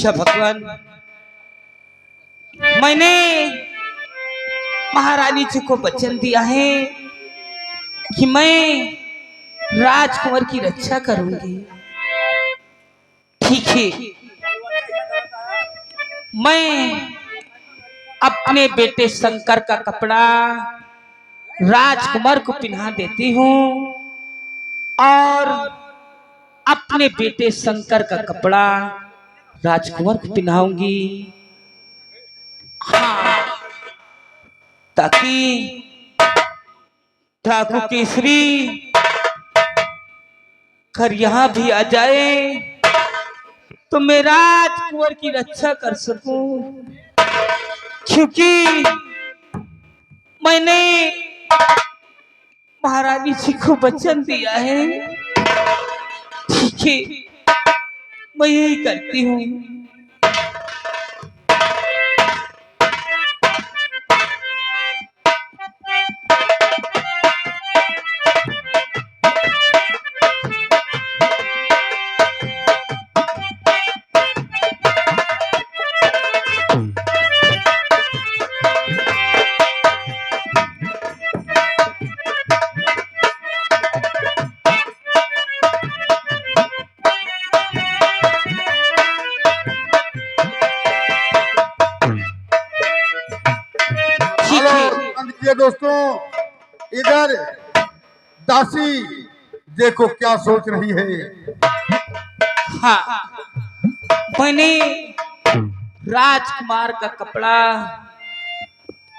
अच्छा भगवान, मैंने महारानी जी को वचन दिया है कि मैं राजकुमार की रक्षा करूंगी। ठीक है, मैं अपने बेटे शंकर का कपड़ा राजकुमार को पहना देती हूँ और अपने बेटे शंकर का कपड़ा राजकुमार को पहनाऊंगी। हाँ, ताकि ठाकुर केसरी घर यहाँ भी आ जाए तो मैं राजकुमार की रक्षा कर सकूं, क्योंकि मैंने महारानी जी को वचन दिया है। ठीक है, मैं यही करती हूँ। दोस्तों, इधर दासी देखो क्या सोच रही है। हाँ, मैंने राजकुमार का कपड़ा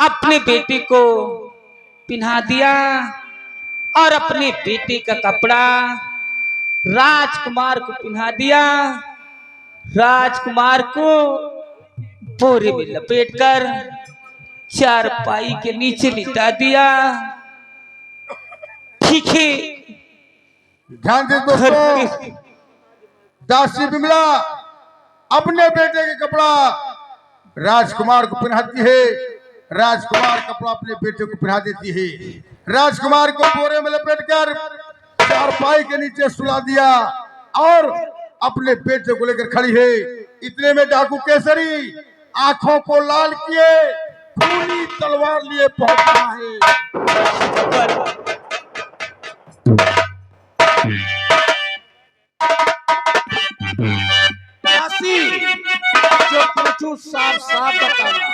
अपने बेटे को पहना दिया और अपने बेटे का कपड़ा राजकुमार को पहना दिया। राजकुमार को बोरे में लपेटकर चारपाई के नीचे लिटा दिया। ठीक है, ध्यान दे दोस्तों, दासी बिमला अपने बेटे के कपड़ा राजकुमार को पहनाती है, राजकुमार कपड़ा अपने बेटे को पहना देती है। राजकुमार को बोरे में लपेटकर चारपाई के नीचे सुला दिया और अपने बेटे को लेकर खड़ी है। इतने में डाकू केसरी आंखों को लाल किए खूनी तलवार लिए पहुंचा है। जो पूछूं साफ साफ बताना।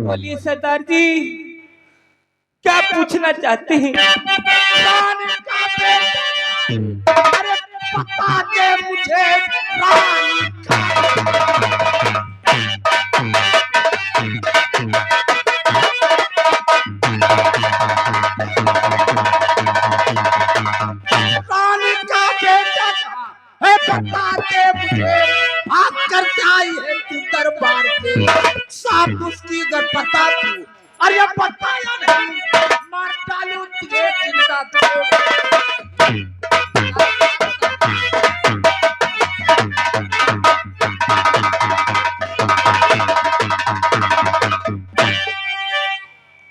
बोलिए सरदार जी, क्या पूछना चाहते हैं? अरे बता दे मुझे रानी का बेटा है, बता दे मुझे। भाग कर आई है तू दरबार पे, साफ उसकी अगर पता तू, अरे बताया नहीं मार डालू तुझे जिंदा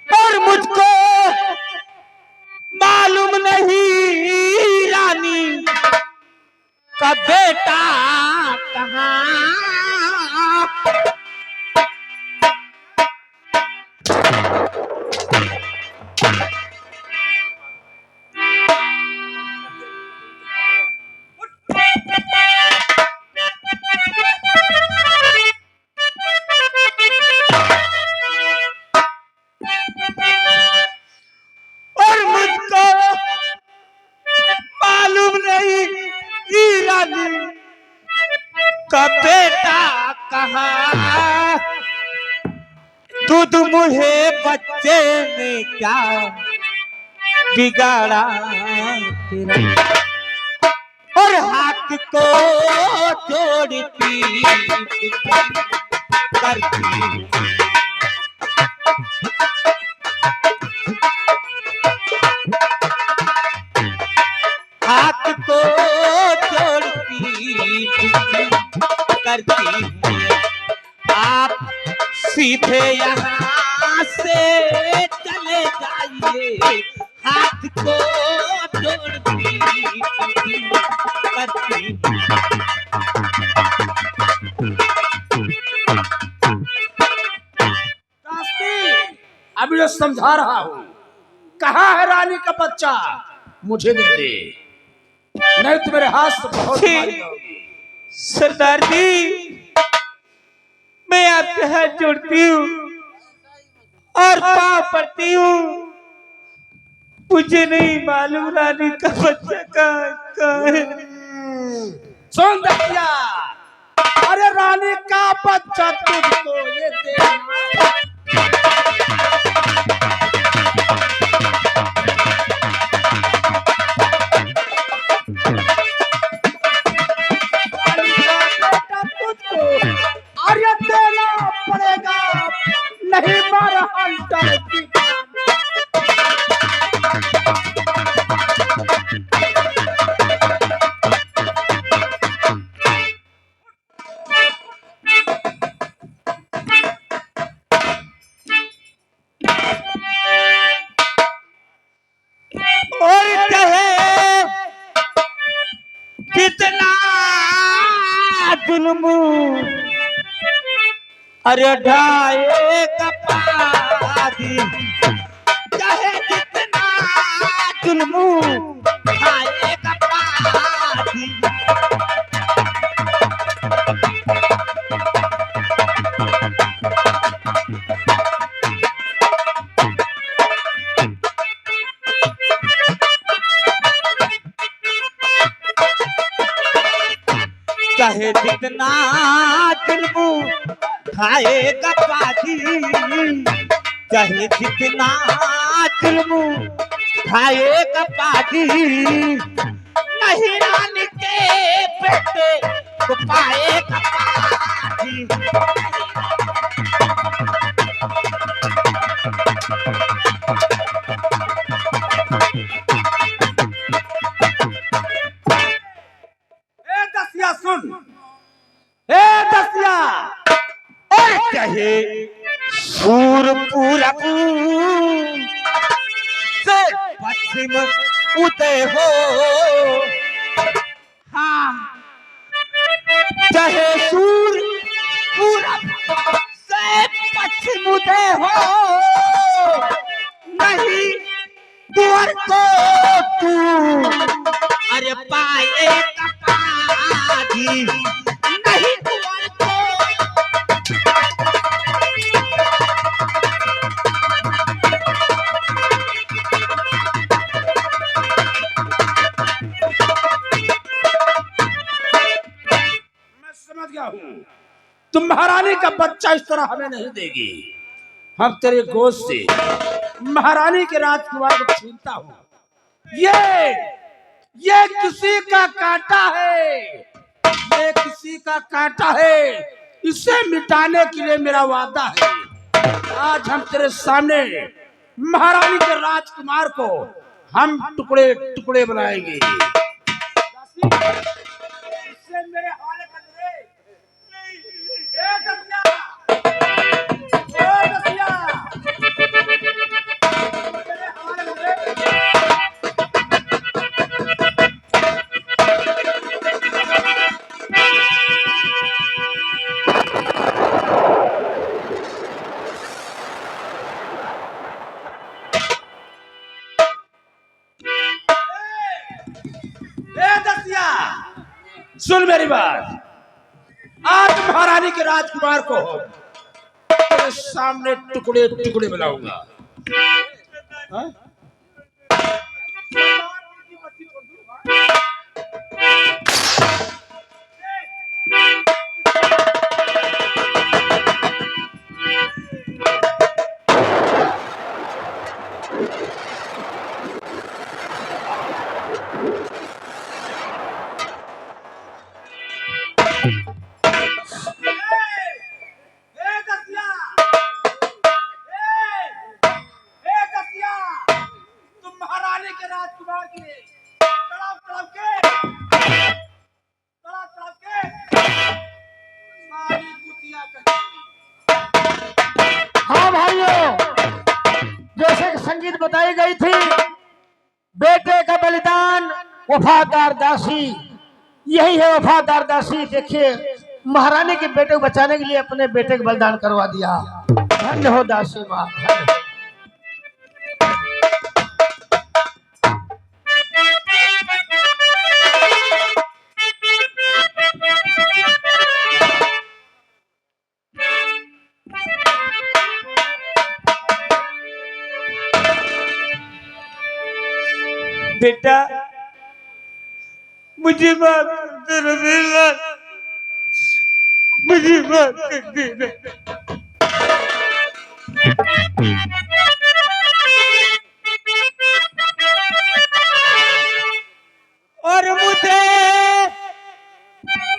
और मुझको मालूम नहीं रानी का बेटा कहाँ। और मुझको मालूम नहीं रानी का बेटा कहाँ। दूध मुहे बच्चे ने क्या बिगाड़ा तेरा, और हाथ को जोड़ती करती हाथ को जोड़ती करती आप सीधे यहाँ से चले जाइए। हाथ को जोड़ती करती समझा रहा हूँ। कहाँ है रानी का बच्चा? मुझे दे दे, नहीं तो मेरे हाथ से बहुत मारी जाओगी। सरदार जी, मैं आपके हाथ जोड़ती हूँ और पाँव पड़ती हूँ। मुझे नहीं मालूम रानी का बच्चा कहाँ है। सुन दतिया, अरे रानी का बच्चा तुझको ये देना। और ये देना पड़ेगा, नहीं मार हंटर की। और कहे कितना जुल्म, अरे ढाए कपादी, चाहे कितना जुल्म ढाए कपादी। चाहे जितना जुल्म खाएगा पाजी, चाहे जितना जुल्म खाएगा पाजी, नहीं रानी के बेटे को पाएगा पाजी। ए दसिया सुन, ए दसिया, और कहे सूर पूरब से पश्चिम उदय हो, हाँ चाहे सूर पूरब से पश्चिम उदय हो, नहीं द्वार को तू अरे पाएगा पाजी, नहीं द्वार को। मैं समझ गया हूँ, तुम महारानी का बच्चा इस तरह हमें नहीं देगी। हम तेरे गोद से महारानी के राजकुमार को छीनता हूँ। ये किसी का कांटा है, ये किसी का कांटा है, इसे मिटाने के लिए मेरा वादा है। आज हम तेरे सामने महारानी के राजकुमार को हम टुकड़े टुकड़े बनाएंगे। इससे मेरे हवाले कर दे। ए दसिया, ओ दसिया, मेरे हवाले कर दे। सुन मेरी बात, आज महारानी के राजकुमार को तेरे सामने टुकड़े टुकड़े बनाऊंगा। हाँ? हाँ भाइयों, जैसे कि संगीत बताई गई थी, बेटे का बलिदान वफादार दासी, यही है वफादार दासी। देखिए, महारानी के बेटे को बचाने के लिए अपने बेटे का बलिदान करवा दिया। धन्य हो दासी माँ, धन्य हो। बेटा मुझे माफ कर दे रसीला, मुझे माफ कर दे। और मुझे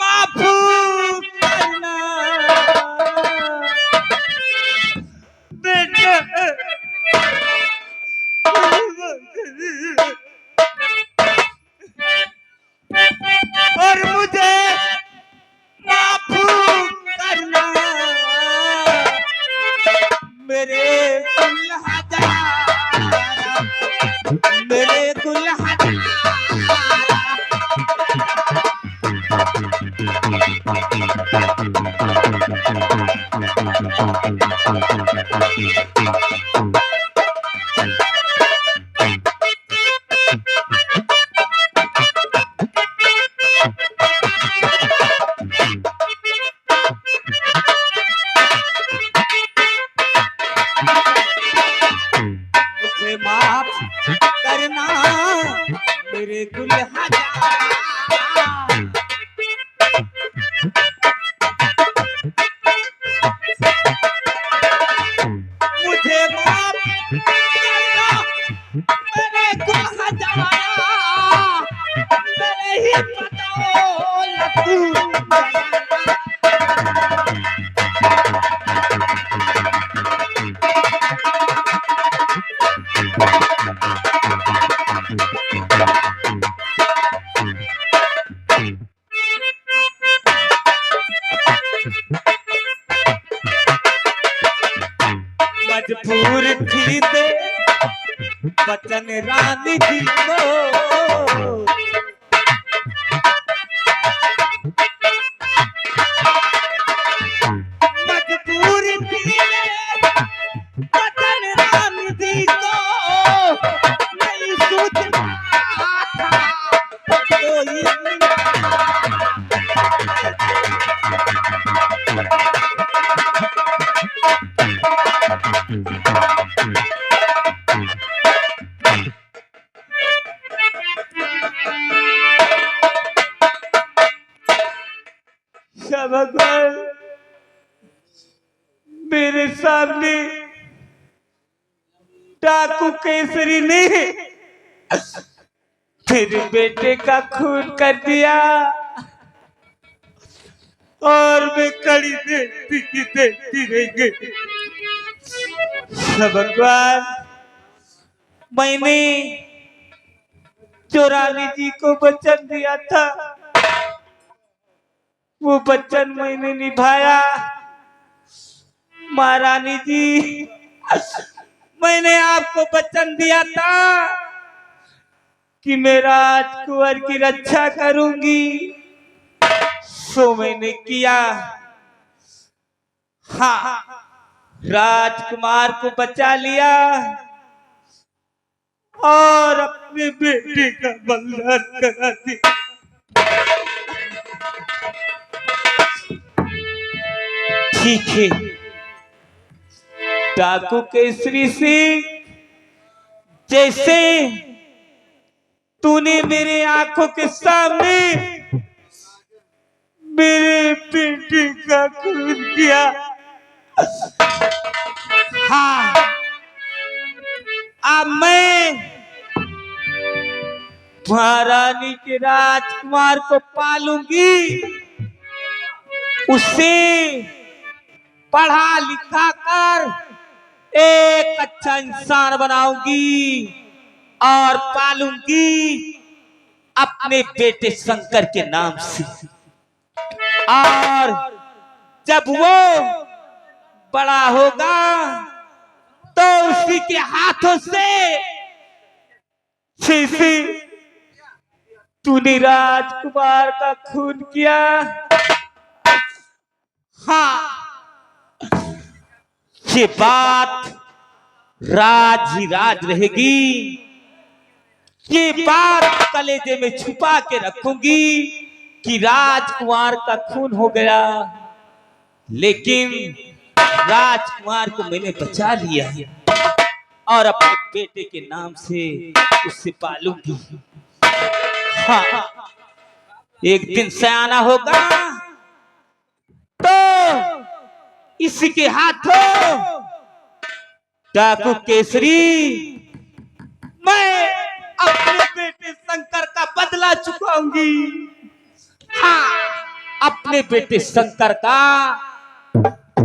माफ करना बेटा, और मुझे माफ करना मेरे मेरे मुझे माफ करना मेरे दुल्हा मुझे माफ करना मेरे दुल्हा मेरे ही मजबूर थी दे बचन रानी जी को, मजबूर थी बचन रानी जी को, नहीं सोच कोई भगवान मेरे सामने डाकू केसरी ने तेरे बेटे का खून कर दिया और मैं कड़ी देखती रह गई। भगवान मैंने जो रानी जी को वचन दिया था वो वचन मैंने निभाया। महारानी जी मैंने आपको वचन दिया था कि मैं राजकुमार की रक्षा करूंगी, सो मैंने किया। हाँ, राजकुमार को बचा लिया और अपने बेटे का बलिदान करा दिया। ठीक है डाकू केसरी सिंह, जैसे तूने मेरे आंखों के सामने मेरे बेटे का खून किया, हाँ अब मैं महारानी के राजकुमार को पालूंगी, उसे पढ़ा लिखा कर एक अच्छा इंसान बनाऊंगी और पालूंगी अपने बेटे शंकर के नाम से। और जब वो बड़ा होगा तो उसी के हाथों से जैसे तूने राजकुमार का खून किया, हाँ ये बात राज ही राज रहेगी। ये बात कलेजे में छुपा के रखूंगी कि राजकुमार का खून हो गया, लेकिन राजकुमार को मैंने बचा लिया। और अपने बेटे के नाम से उसे पालूंगी। हाँ, एक दिन सयाना होगा तो इसके हाथों डाकू केसरी मैं अपने बेटे शंकर का बदला चुकाऊंगी। हाँ, अपने बेटे शंकर का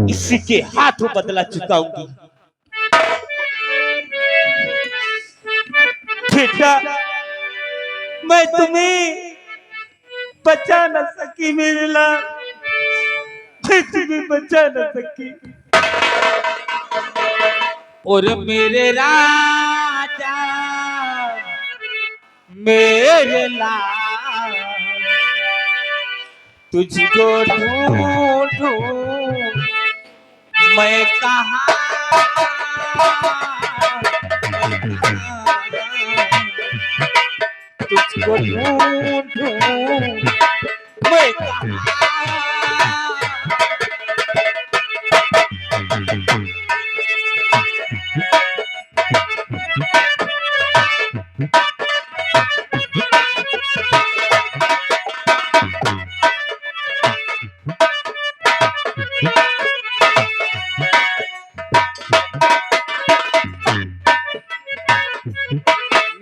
इसी के हाथों बदला चुकाऊंगी। बेटा, मैं तुम्हें बचा न सकी मेरे लाल, मैं तुम्हें बचा न सकी। और मेरे राजा मेरे लाल, तुझको ढूंढूं मैं कहाँ, तुझको ढूंढूं मैं कहाँ।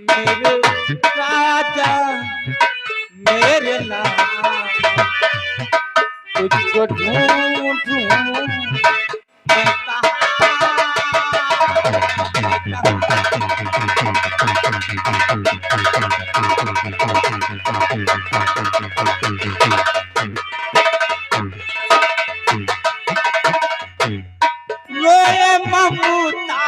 मेरे राजा मेरे लाल, तुझको ढूंढूं मैं कहाँ। रोए ममता,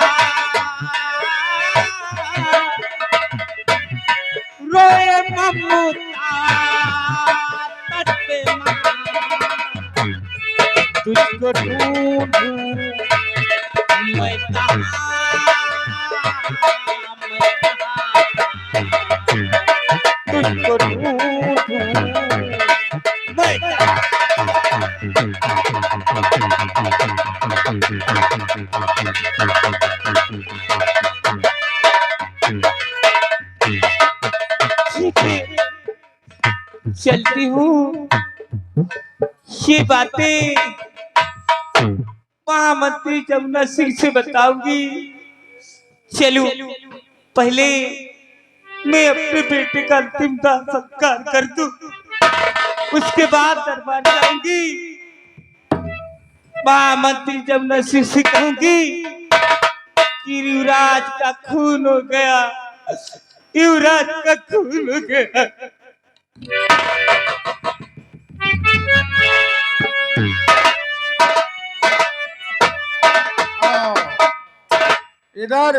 रोए ममता तट पे मां, तुझको ढूंढूं मैं कहाँ, मैं कहाँ, तुझको ढूंढूं मैं कहाँ। चलती हूँ ये बातें महामंत्री जमुना सिंह से बताऊंगी। चलूं, पहले मैं अपने बेटे का अंतिम दाह संस्कार कर दूं, उसके बाद दरबार जाऊंगी। महामंत्री जमुना सिंह से कहूंगी कि युवराज का खून हो गया, युवराज का खून हो गया। इधर